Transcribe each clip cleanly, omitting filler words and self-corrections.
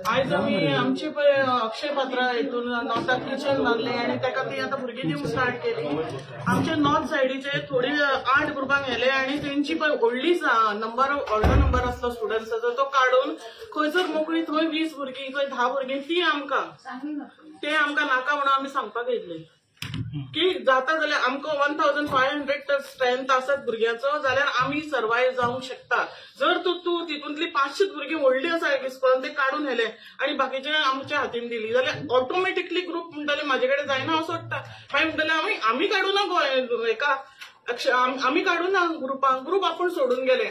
आयज आमी आमचे पळय अक्षय पात्रा हितून नॉर्थाक किचन बांदले आनी ताका ती आतां भुरगीं दिवंक स्टार्ट केली। आमचे नॉर्थ सायडीचे थोडी 8 ग्रुपांक गेले आनी तेंची पळय व्हडली नंबर व्हडलो नंबर आसलो स्टुडंट्साचो तो काडून खंयसर मोकळी थंय 20 भुरगीं थंय 10 भुरगीं ती आमकां नाका म्हणून आमी सांगपाक येतले की जाता जाल्यार आमकां 1500 तर स्ट्रेंथ आसत भुरग्याचो जाल्यार आमी सर्वायव जावंक शकता। जर तूं तितूंतली 500 भुरगीं व्हडली आसा एक इस्कॉलान ते काडून व्हेले आनी बाकीचे आमच्या हातीन दिली जाल्यार ऑटोमॅटिकली ग्रुप म्हणटले म्हाजे कडेन जायना असो वाटता। मागीर म्हणटले आमी काडूं ना गोंय एका आमी काडून ना ग्रुप आपूण सोडून गेले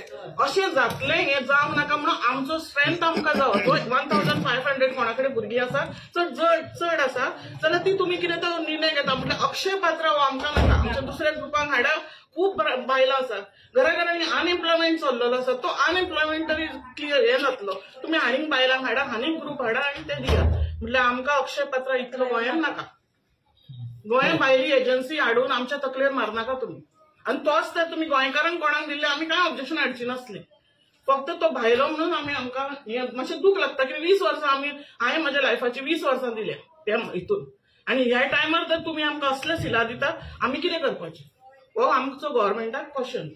अशें जातलें हें जावंक नाका म्हणून आमचो स्ट्रेंथ आमकां जावो 1500 कोणा कडेन भुरगीं आसा चड आसा जाल्यार ती तुमी कितें तो निर्णय घेता म्हणजे अक्षय पात्र हो आमकां नाका आमच्या दुसऱ्या ग्रुपांक हाडा खूब बायलां आसा घराघरांनी अनएम्प्लॉयमेंट चल्लेलो आसा तो अनएम्प्लॉयमेंट तरी हे जातलो तुमी आनीक बायलांक हाडा आनीक ग्रुप हाडा आनी ते दिया म्हणल्यार आमकां अक्षय पात्र इतलो गोंयांत नाका। गोंयांत भायली एजन्सी हाडून आमच्या तकलेर मारनाका तुमी आनी तोच तर तुमी गोंयकारांक कोणाक दिल्ले आमी कांय ऑब्जेक्शन हाडची नासले फक्त तो भायलो म्हणून आमी आमकां मातशें दूख लागता की 20 वर्सां हांवें म्हज्या लायफाची 20 वर्सां दिल्या त्या हितून आनी ह्या टायमार जर तुमी आमकां असले सिला दिता आमी कितें करपाचें हो आमचो गव्हर्मेंटाक क्वेश्चन।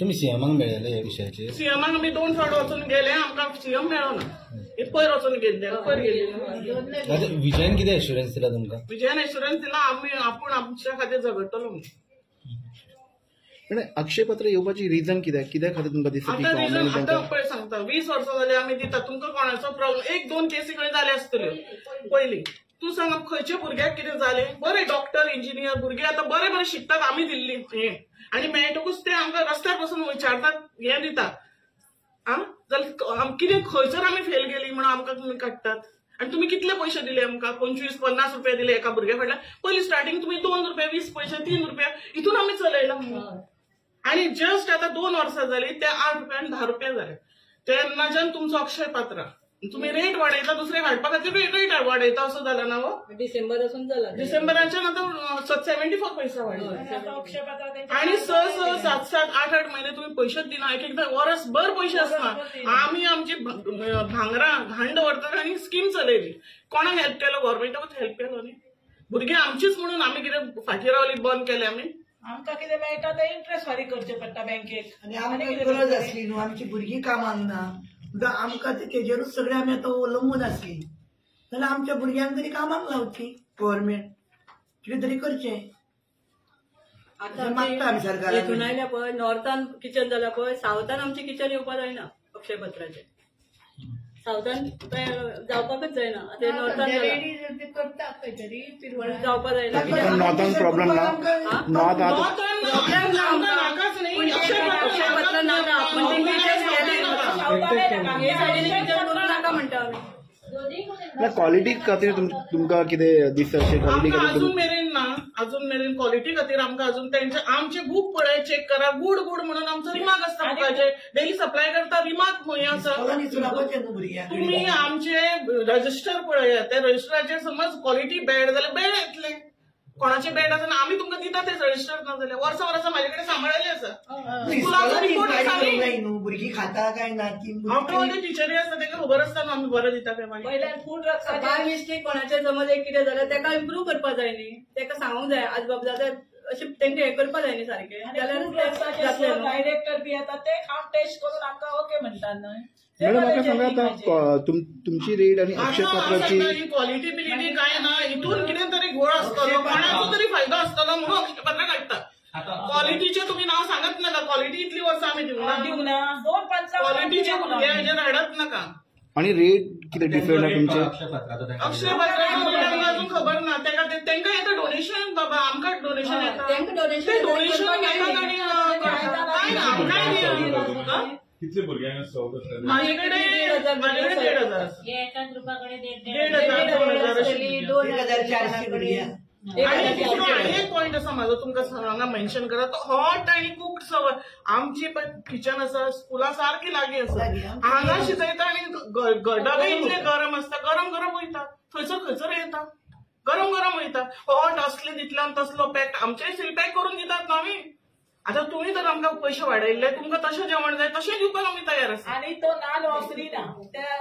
तुम्ही सीएमाक मेळ्ळेले ह्या विशयाचेर? सीएमाक आमी 2 फावट वचून गेले आमकां सीएम मेळ्ळो ना पयर वचून गेल्ले विजयन कितें एश्युरन्स दिला तुमकां? विजयन एश्युरन्स दिला आपूण आमच्या खातीर झगडटलो म्हणून। पण अक्षय पात्र येवपाची रिजन कित्याक खातीर तुमकां दिसता की गव्हर्नमेंट आतां पळय सांगता 20 वर्सां जाली आमी दिता तुमकां कोणाचो प्रॉब्लेम 1-2 केसी खंय जाले आसतल्यो पयलीं तूं सांग खंयच्या भुरग्याक कितें जालें बरें डॉक्टर इंजिनियर भुरगे आतां बरें शिकतात आमी दिल्ली हें आनी मेळटकूच ते आमकां रस्त्यार बसून विचारतात हें दितात जाल्यार कितें खंयसर आमी फेल गेली म्हणून आमकां तुमी काडटात आनी तुमी कितले पयशे दिले आमकां 25-50 रुपया दिले एका भुरग्या फाटल्यान पयलीं स्टार्टींग तुमी 2 रुपया 20 पयशे 3 रुपया हितून आमी चलयला आनी जस्ट आतां 2 वर्सां जाली ते 8 रुपया आनी 10 रुपया जाले तेन्नाच्यान तुमचो अक्षय पात्र तुम्ही रेट वाडयता दुसरे हाडपा खातीर रेट वाडयता असो जाला ना हो डिसेंबरासून जाला डिसेंबराच्यान आतां 74 पैसा वाडला आनी 6-7 8-8 महिने तुम्ही पैसेच दिना एकदा वर्सभर पैसे आसना आमी आमची भांगरां घांड व्हरतात आनी स्कीम चलयली कोणाक हेल्प केलो गव्हर्मेंटाकूच हेल्प केलो न्ही भुरगीं आमचीच म्हणून आमी कितें फाटीं रावली बंद केले आमी आमकां कितें मेळटा तें इंट्रस्ट फारीक करचें पडटा बँकेक आनी आमकां गरज आसली न्हू आमची भुरगीं कामाक ना आमकां तेजेरूच सगळें आमी आतां अवलंबून आसली जाल्यार आमच्या भुरग्यांक तरी कामाक लावची गव्हर्मेंट कितें तरी करचें आतां मागता आमी सरकाराक हितून आयल्या पळय नॉर्थान किचन जाल्यार पळय सावथान आमचें किचन येवपा जायना अक्षय पात्राचें सावथान जावपाकच जायना ते नॉर्थान करता खंय तरी जावपा जायना नॉर्थान प्रॉब्लेम ना नॉर्थ नाकाच न्ही अक्षय पात्र नाका पूण तेंगे नाका म्हणटा आमी क्वालिटी खातीर तुमकां कितें दिसता अशें क्वालिटी खातीर अजून मेरेन क्वालिटी खातीर आमकां अजून तेंचे आमचे बुक पळय चेक करा गुड म्हणून आमचो रिमार्क आसता बुकाचे डेली सप्लाय करता रिमार्क खंय आसा तुमी आमचे रजिस्टर पळया त्या रजिस्टराचेर समज क्वालिटी बॅड जाल्यार बॅड येतले कोणाचे बॅड आसा आमी तुमकां दिता ते रजिस्टर ना जाल्यार वर्सां म्हाजे कडेन सांबाळिल्ले आसा स्कुलाचो रिपोर्ट आसा भुरगीं खाता काय ना आमकां टिचरी आसता ताका खबर आसता न्हू आमी बरें दिता काय मागीर वयल्यान फूड बाय मिस्टेक कोणाचें समज एक कितें जाल्यार ताका इम्प्रूव करपा जाय न्ही ताका सांगूंक जाय आज बाब जाता अशें तेंका हें करपा जाय न्ही सारकें जाल्यार डायरेक्टर बी येता ते हांव टेस्ट करून आमकां ओके म्हणटात न्हय मॅडम म्हाका सांगा तुमची रेट आणि अक्षय पात्राची क्वालिटी बिलिटी काय ना हितून कितें तरी घोळ आसतलो कोणाचो तरी फायदो आसतलो म्हणून अक्षय पात्र काडटा क्वालिटीचे तुम्ही नाव सांगत नाका क्वालिटी इतली वर्सां आमी दिवंक ना क्वालिटीचे भुरगे हेजेर हाडत नाका आणि रेट कितें डिफरंट आहे तुमचे अक्षय पात्राचें अजून खबर ना तांकां येता डोनेशन बाबा आमकां डोनेशन येता डोनेशन घेता कितले भुरग्यांक सवलत माझे कडेन 1,500 एका ग्रुपाकडे 1,500 एक पॉइंट आसा म्हाजो तुमकां हांगा मेन्शन करा तो हॉट आनी कुक्ड सवय आमची किचन आसा स्कुला सारकी लागीं आसा हांगा शिजयता आनी डबे इतले गरम आसता गरम गरम वयता थंयसर येता गरम गरम वयता हॉट असले दितल्यान तसलो पॅक आमचे सील पॅक करून दितात न्हू आमी आता तुम्ही तर आमकां पैसे वाडयल्ले तुमकां तशें जेवण जाय तशें दिवपाक आमी तयार आसा आणि तो नाल वापरिना त्या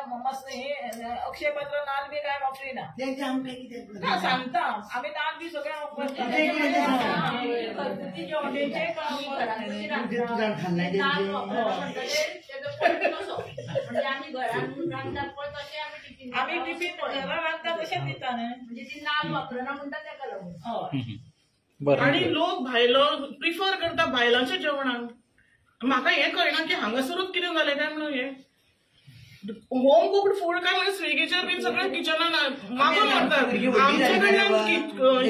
अक्षय पात्र नाल बी काय वापरिना तेंचे आमकां कितें ना सांगता आम्ही नाल बी सगळे वापरता आम्ही टिफिन घरा रांदता तशेंच दिता न्हय आणि लोक भायलो प्रिफर करता भायलांच्या जेवणाक म्हाका हें कळना की हांगासरूच कितें जालें काय म्हणून हें होम कुक्ड फूड काय म्हणजे स्विगीचेर बीन सगळें किचनान मागून व्हरतात आमचे कडल्यान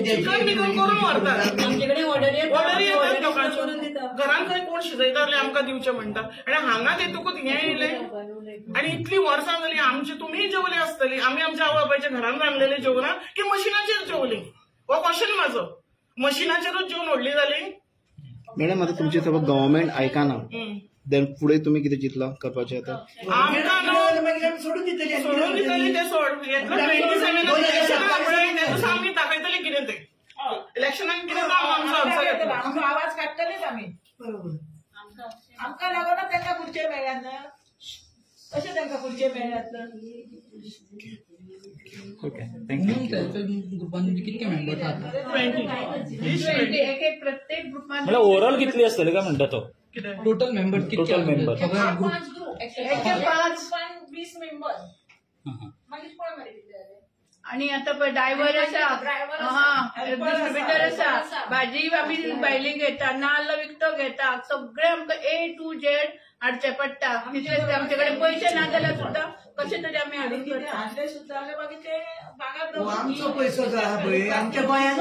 चिकन बिकन करून व्हरतात आमच्याकडे ऑर्डर येतात लोकांचे घरान खंय कोण शिजयताले आमकां दिवचे म्हणटा आणि हांगा तेतूकच हें येयलें आणि इतली वर्सां जालीं आमची तुमी जेवली आसतली आमी आमच्या आवय बापायच्या घरान रांदलेले जेवणां की मशिनाचेर जेवली हो क्वेश्चन म्हाजो मशिनाचेरूच जेवन व्हडली जाली मॅडम आता तुमची सगळं गव्हर्नमेंट ऐकाना देन पुढे तुम्ही किती चिंतला करपाचे आता सोडून दितली सोडून दितली ते सोड येतलो 27 आमी दाखयतले कितें ते इलेक्शनाक कितें जावं आमचो अर्थ येतलो आमचो आवाज काडटलेच आमी बरोबर आमकां लागून तांकां खुर्चे मेळ्ळ्यात ना कशें तांकां खुर्चे मेळ्ळ्यात कितके मेंबर्स आहात 20 प्रत्येक ग्रुपान म्हणजे ओव्हरऑल कितली असतली काय म्हणता तो टोटल मेंबर्स कितके टोटल मेंबर सगळे ग्रुप 20 मेंबर आणि आता ड्रायव्हर आसा डिस्ट्रीब्युटर आसा भाजी आमी भायली घेता नाल्ल विकतो घेता सगळे आमकां A to Z हाडचे पडटा तितलेच आमचे कडेन पयशे ना जाल्यार सुद्दां कशे तरी आमी हाडून करता हाडले सुद्दां जाल्यार मागीर ते भागार आमचो पैसो जा पळय आमच्या गोंयांत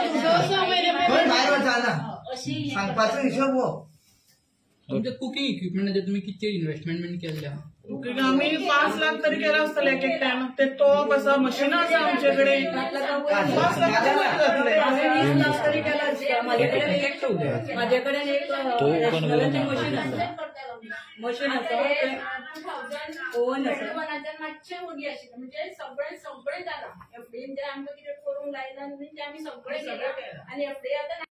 भायर वचना सांगपाचो हिशोब हो तुमचे कुकिंग इक्विपमेंट जे तुम्ही किती इन्व्हेस्टमेंट केल्या आमी 5 लाख तरी केला आसतले एक एक टायम ते तोप आसा मशिनां आसा आमचे कडेन 5 लाख तरी केला आसता म्हाजे कडेन एक मशीन आसा ओवन आसा मातशें उडी आशिल्लें म्हणजे सगळें जालां एफडीन ते आमकां कितें करूंक लायना ते आमी सगळें केलां आनी एफडी आतां